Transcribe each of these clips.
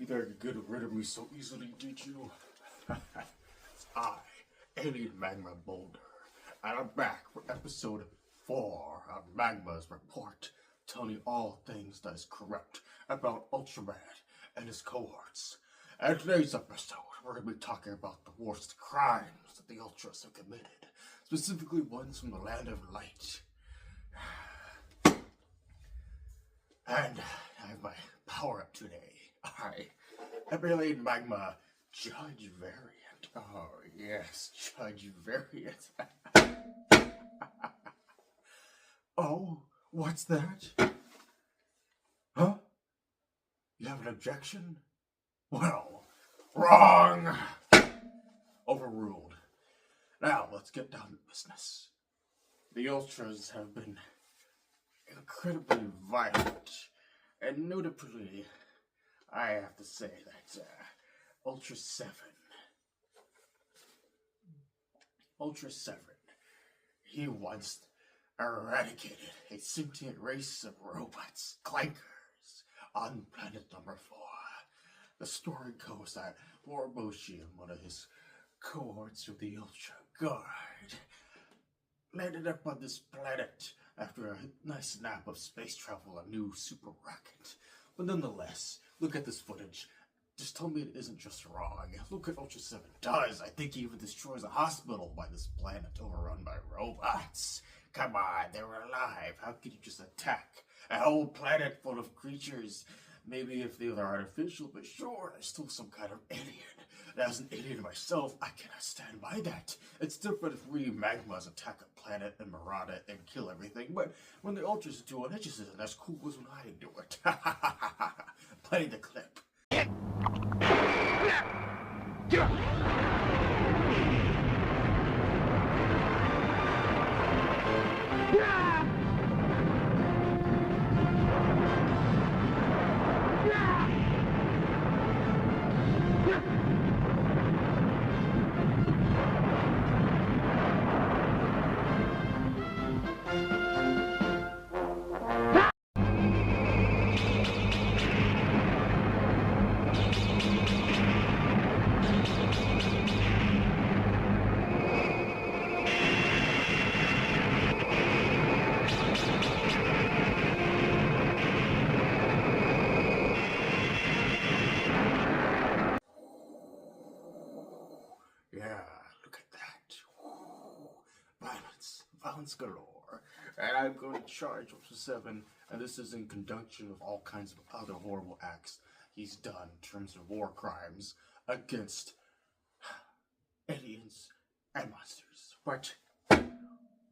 You thought you could get rid of me so easily, did you? It's I, Alien-Magma Boulder, and I'm back for episode 4 of Magma's report, telling you all things that is correct about Ultraman and his cohorts. And today's episode, we're going to be talking about the worst crimes that the Ultras have committed, specifically ones from the Land of Light. And I have my power up today. I am Alien-Magma Judge Variant. Oh yes, Judge Variant. Oh, what's that? Huh? You have an objection? Well, wrong! Overruled. Now, let's get down to business. The Ultras have been incredibly violent, and notably, I have to say that Ultra 7, he once eradicated a sentient race of robots, clankers, on planet number 4. The story goes that Warboshi and one of his cohorts of the Ultra Guard landed up on this planet after a nice nap of space travel, a new super rocket. But nonetheless, look at this footage. Just tell me it isn't just wrong. Look what Ultra 7 does. I think he even destroys a hospital by this planet overrun by robots. Come on, they were alive. How could you just attack a whole planet full of creatures? Maybe if they were artificial, but sure, they're still some kind of alien. As an alien myself, I cannot stand by that. It's different if we Magmas attack a planet and maraud it and kill everything, but when the Ultras do it, it just isn't as cool as when I do it. Play the clip. Yeah, look at that. Violence galore. And I'm going to charge Ultra 7, and this is in conjunction with all kinds of other horrible acts he's done in terms of war crimes against aliens and monsters. But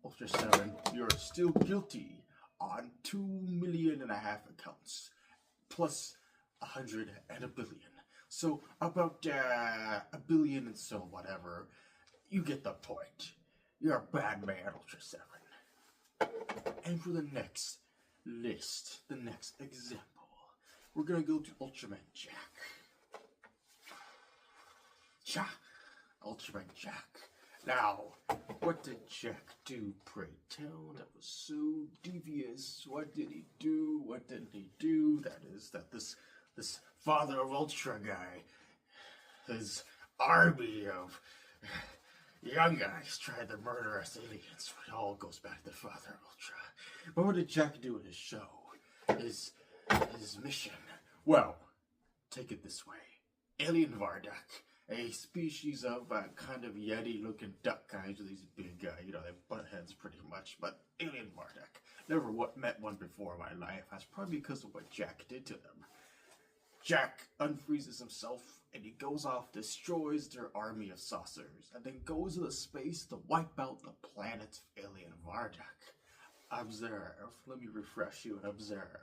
Ultra 7, you're still guilty on 2.5 million accounts, plus 100 and a billion. So about 1 billion and so whatever. You get the point. You're a bad man, Ultra 7. And for the next list, the next example, we're gonna go to Ultraman Jack. Ultraman Jack. Now, what did Jack do, pray tell? That was so devious. What did he do? What didn't he do? That is, that this Father of Ultra guy, his army of young guys tried to murder us aliens. It all goes back to Father of Ultra. But what did Jack do in his show? His mission? Well, take it this way. Alien Vardak, a species of kind of Yeti-looking duck guys with these big, they butt heads pretty much. But Alien Vardak, never met one before in my life. That's probably because of what Jack did to them. Jack unfreezes himself, and he goes off, destroys their army of saucers, and then goes into space to wipe out the planet of Alien Vardak. Observe. Let me refresh you and observe.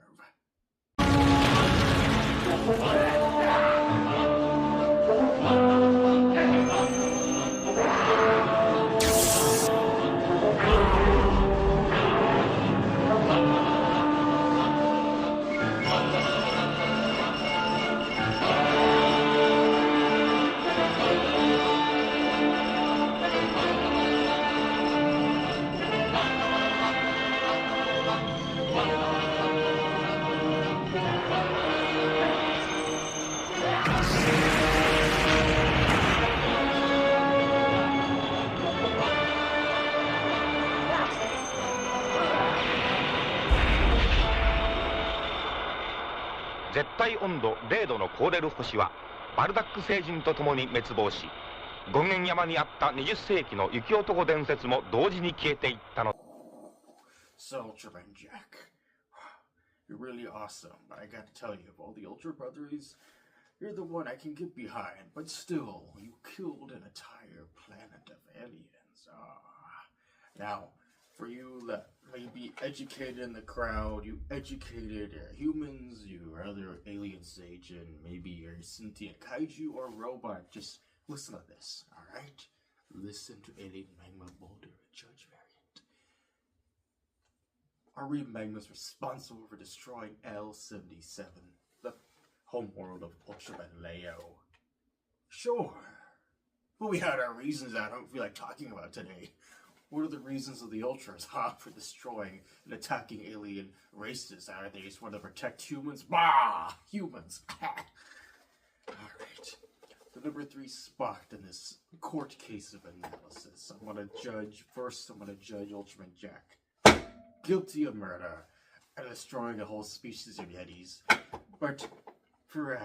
絶対温度0度のコーデル星はバルダック星人と共に滅亡し、権現山にあった20世紀の雪男伝説も同時に消えていったの。So, Ultraman Jack, you're really awesome, but I gotta tell you, of all the Ultra Brothers, you're the one I can get behind, but still, you killed an entire planet of aliens. Now, for you that may be educated in the crowd, you educated humans, you other alien sage, and maybe you're a sentient kaiju or robot, just listen to this, alright? Listen to Alien-Magma Boulder, Judge Variant. Alien-Magma is responsible for destroying L-77, the homeworld of Ultraman Leo. Sure, but we had our reasons that I don't feel like talking about today. What are the reasons of the Ultras, for destroying and attacking alien races? Are they just want to protect humans? Bah! Humans! Alright. The number 3 spot in this court case of analysis. I'm gonna judge Ultraman Jack. Guilty of murder and destroying a whole species of Yetis. But for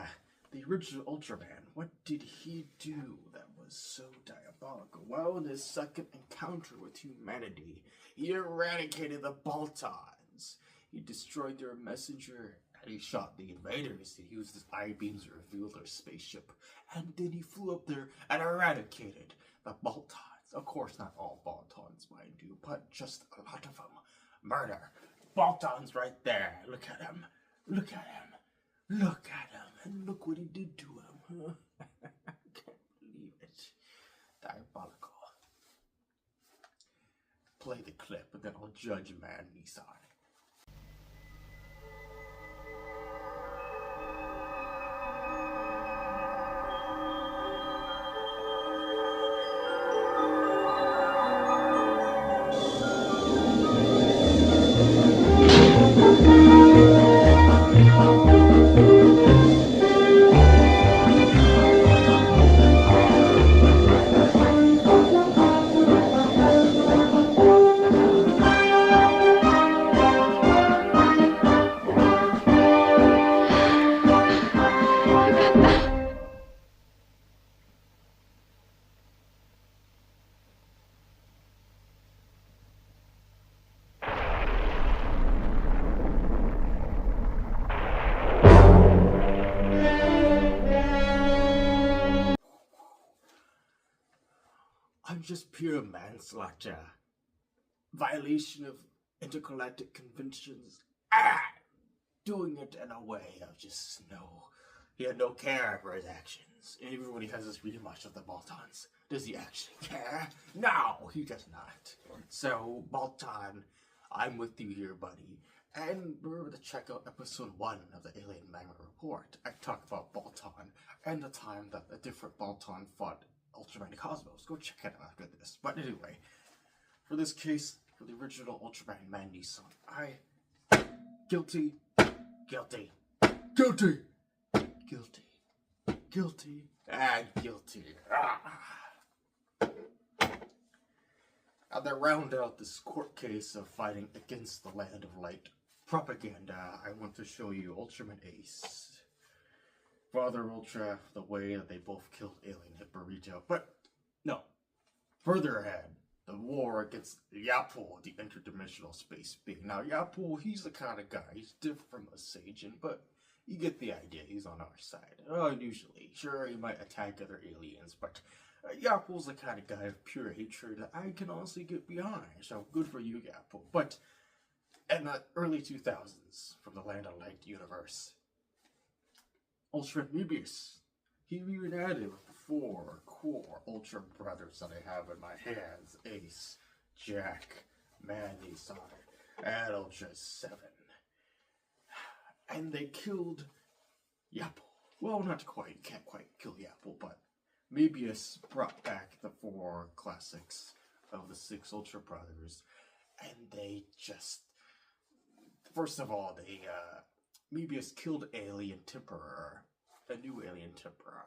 the original Ultraman, what did he do that was so diabolical? Well, in his second encounter with humanity, he eradicated the Baltons. He destroyed their messenger, and he shot the invaders. He used his eye beams to reveal their spaceship, and then he flew up there and eradicated the Baltons. Of course, not all Baltons, mind you, but just a lot of them. Murder. Baltons right there. Look at him. Look at him. Look at him. And look what he did to him. I can't believe it. Diabolical. Play the clip, and then I'll judge Man Nissan. I'm just pure manslaughter. Violation of intergalactic conventions. Doing it in a way of just he had no care for his actions. Even when he has this really much of the Baltons, does he actually care? No, he does not. So, Balton, I'm with you here, buddy. And remember to check out episode 1 of the Alien-Magma report. I talk about Balton and the time that a different Balton fought Ultraman Cosmos. Go check it out after this. But anyway, for this case, for the original Ultraman Man Nissan, guilty, guilty, guilty, guilty, guilty, and guilty. Now to round out this court case of fighting against the Land of Light propaganda, I want to show you Ultraman Ace. Father Ultra, the way that they both killed Alien Hippolyta. But, no. Further ahead, the war against Yapul, the interdimensional space being. Now, Yapul, he's the kind of guy, he's different from a Sajin, but you get the idea, he's on our side. Usually. Sure, he might attack other aliens, but Yapul's the kind of guy of pure hatred that I can honestly get behind, so good for you, Yapul. But, in the early 2000s, from the Land of Light universe, Ultraman Mebius, he reunited with the 4 core Ultra Brothers that I have in my hands. Ace, Jack, Man Nissan, and Ultra 7. And they killed Yapul. Well, not quite, can't quite kill Yapul, but Mebius brought back the 4 classics of the 6 Ultra Brothers, and they just, first of all, Mebius killed Alien Temperer, a new Alien Temperer,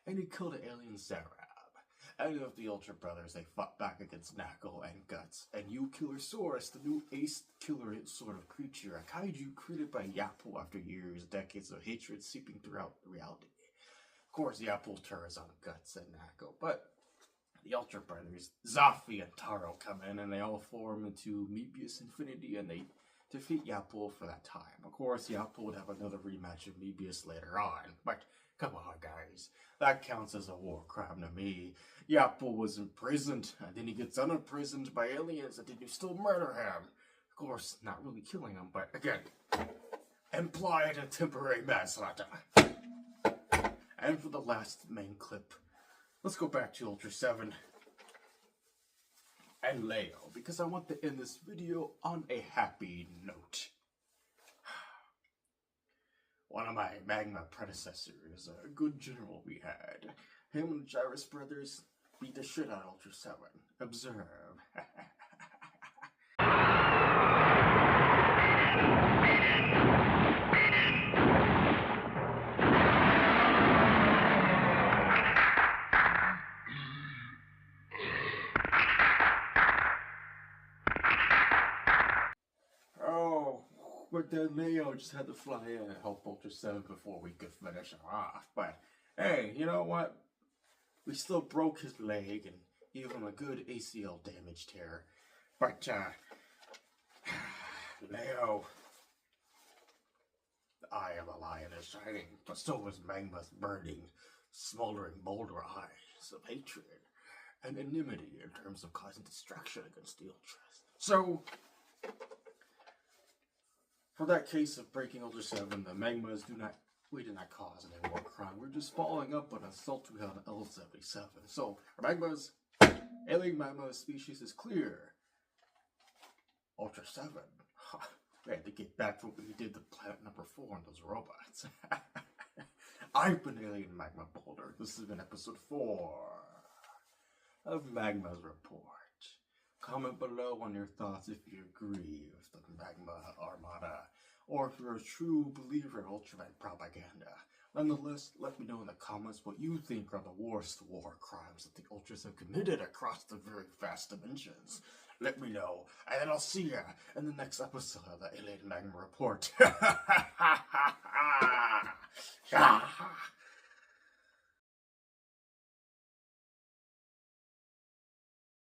and he killed Alien Zarab. And of the Ultra Brothers, they fought back against Knuckle and Guts. And Killer-saurus, the new ace killer sort of creature, a kaiju created by Yapple after decades of hatred seeping throughout reality. Of course, Yapple turns on Guts and Knuckle, but the Ultra Brothers, Zafi and Taro, come in and they all form into Mebius Infinity and they defeat Yapple for that time. Of course, Yapple would have another rematch of Mebius later on, but come on, guys. That counts as a war crime to me. Yapple was imprisoned, and then he gets unimprisoned by aliens, and then you still murder him. Of course, not really killing him, but again, implied and temporary manslaughter. And for the last main clip, let's go back to Ultra 7 and Leo, because I want to end this video on a happy note. One of my Magma predecessors, a good general we had. Him and the Gyrus brothers beat the shit out of Ultra 7. Observe. But then Mayo just had to fly in and help Ultra 7 before we could finish him off. But hey, you know what? We still broke his leg and gave him a good ACL damage tear. But, Leo, the eye of the lion is shining, but so is Magma's burning, smoldering boulder eyes of hatred and enmity in terms of causing destruction against the Ultras. So, for that case of breaking Ultra 7, the Magmas we did not cause any war crime. We're just following up on an assault we had on L-77. So, our Magmas, Alien-Magma species is clear. Ultra 7, we had to get back to what we did to planet number 4 on those robots. I've been Alien-Magma Boulder. This has been episode 4 of Magma's Report. Comment below on your thoughts if you agree with the Magma Armada, or if you're a true believer in Ultraman propaganda. Nonetheless, let me know in the comments what you think are the worst war crimes that the Ultras have committed across the very vast dimensions. Let me know, and then I'll see ya in the next episode of the Alien-Magma Report.